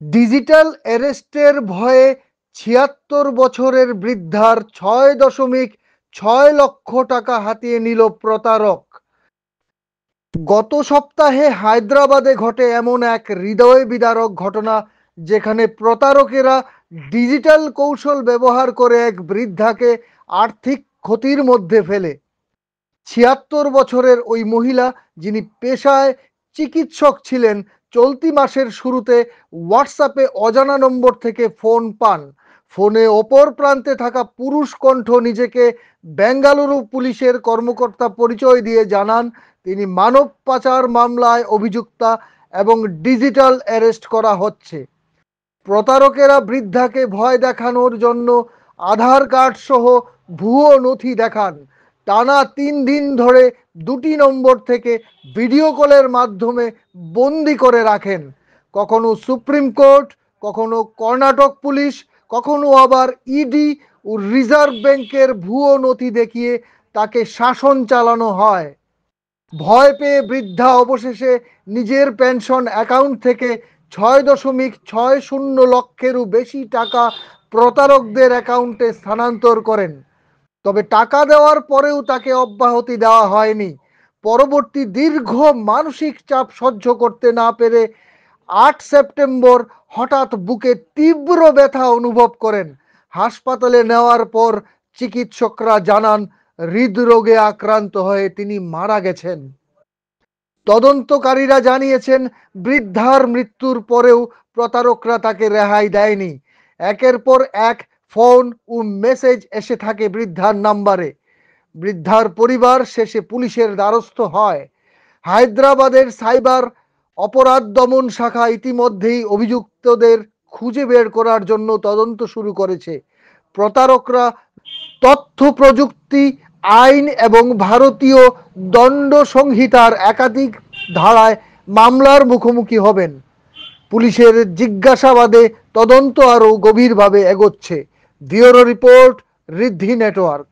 Digital অ্যারেস্টের ভয়ে ৭৬ বছরের বৃদ্ধার ৬.৬ লক্ষ টাকা হাতিয়ে নিল প্রতারক। গত সপ্তাহে হায়দ্রাবাদে ঘটে এমন এক হৃদয় বিদারক ঘটনা, যেখানে প্রতারকেরা ডিজিটাল কৌশল ব্যবহার করে এক বৃদ্ধাকে আর্থিক ক্ষতির মধ্যে ফেলে। ৭৬ বছরের ওই মহিলা, যিনি পেশায় চিকিৎসক ছিলেন, চলতি মাসের শুরুতে হোয়াটসঅ্যাপে অজানা নম্বর থেকে ফোন পান। ফোনে অপর প্রান্তে থাকা পুরুষ কণ্ঠ নিজেকে বেঙ্গালুরু পুলিশের কর্মকর্তা পরিচয় দিয়ে জানান তিনি মানব পাচার মামলায় অভিযুক্তা এবং ডিজিটাল অ্যারেস্ট করা হচ্ছে। প্রতারকেরা বৃদ্ধাকে ভয় দেখানোর জন্য আধার কার্ড সহ ভুয়ো নথি দেখান। টানা ৩ দিন ধরে দুটি নম্বর থেকে ভিডিও কলের মাধ্যমে বন্দি করে রাখেন। কখনো সুপ্রিম কোর্ট, কখনো কর্ণাটক পুলিশ, কখনো আবার ইডি ও রিজার্ভ ব্যাংকের ভুয়ো নথি দেখিয়ে তাকে শাসন চালানো হয়। ভয় পেয়ে বৃদ্ধা অবশেষে নিজের পেনশন অ্যাকাউন্ট থেকে ৬.৬০ লক্ষেরও বেশি টাকা প্রতারকদের অ্যাকাউন্টে স্থানান্তর করেন। তবে টাকা দেওয়ার পরেও তাকে অব্যাহতি দেওয়া হয়নি। পরবর্তী দীর্ঘ মানসিক চাপ সহ্য করতে না পেরে ৮ সেপ্টেম্বর হঠাৎ বুকে তীব্র ব্যথা অনুভব করেন। হাসপাতালে নেওয়ার পর চিকিৎসকরা জানান হৃদরোগে আক্রান্ত হয়ে তিনি মারা গেছেন। তদন্তকারীরা জানিয়েছেন, বৃদ্ধার মৃত্যুর পরেও প্রতারকরা তাকে রেহাই দেয়নি। একের পর এক ফোন ও মেসেজ এসে থাকে বৃদ্ধার নাম্বারে। বৃদ্ধার পরিবার শেষে পুলিশের দ্বারস্থ হয়। হায়দ্রাবাদের সাইবার অপরাধ দমন শাখা ইতিমধ্যেই অভিযুক্তদের খুঁজে বের করার জন্য তদন্ত শুরু করেছে। প্রতারকরা তথ্য প্রযুক্তি আইন এবং ভারতীয় দণ্ড সংহিতার একাধিক ধারায় মামলার মুখোমুখি হবেন। পুলিশের জিজ্ঞাসাবাদে তদন্ত আরও গভীরভাবে এগোচ্ছে। ব্যুরো রিপোর্ট, ঋদ্ধি নেটওয়ার্ক।